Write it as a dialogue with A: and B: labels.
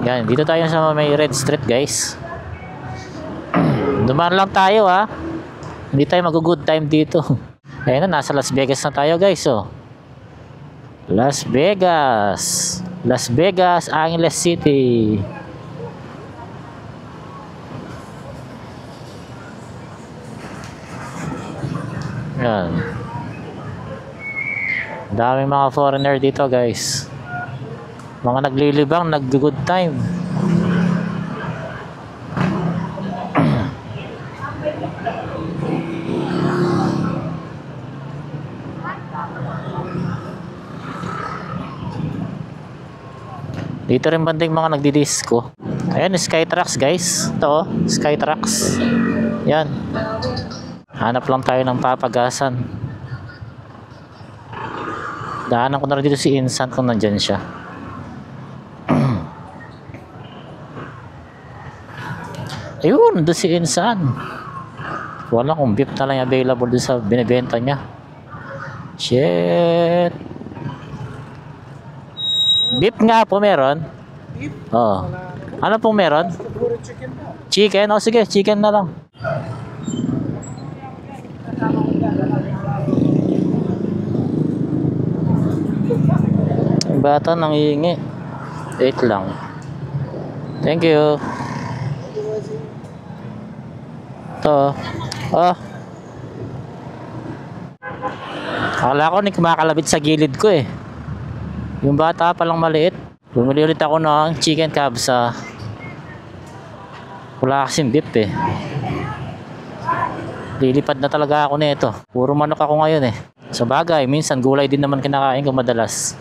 A: Yan, dito tayo sa may Red Street, guys. Dumaan lang tayo, ha. Hindi tayo mag-good time dito. Ayun na, nasa Las Vegas na tayo, guys, oh. Las Vegas. Las Vegas, Angeles City. Yan. Daming mga foreigner dito, guys. Mga naglilibang, nag-good time. Dito rin banding mga nagdi-disco. Ayan, Skytrax, guys. Ito, oh, Skytrax. Yan. Hanap lang tayo ng papagasan. Daanan ko na rin dito si Insan kung nandyan siya. Ayun, doon si Insan. Wala kung beef na lang available doon sa binibenta niya. Shit. Beef nga po meron.
B: Beef?
A: Oo. Ano pong meron?
B: Siguro chicken na.
A: Chicken? O sige, chicken na lang. Ang bata nangihingi. Wait lang. Thank you. Ito. Oh. Akala ko kumakalabit sa gilid ko eh. Yung bata palang maliit. Bumili ulit ako ng chicken kabsa. Wala kasing beef eh. Lilipad na talaga ako nito. Puro manok ako ngayon eh. Sa bagay, minsan gulay din naman kinakain ko madalas.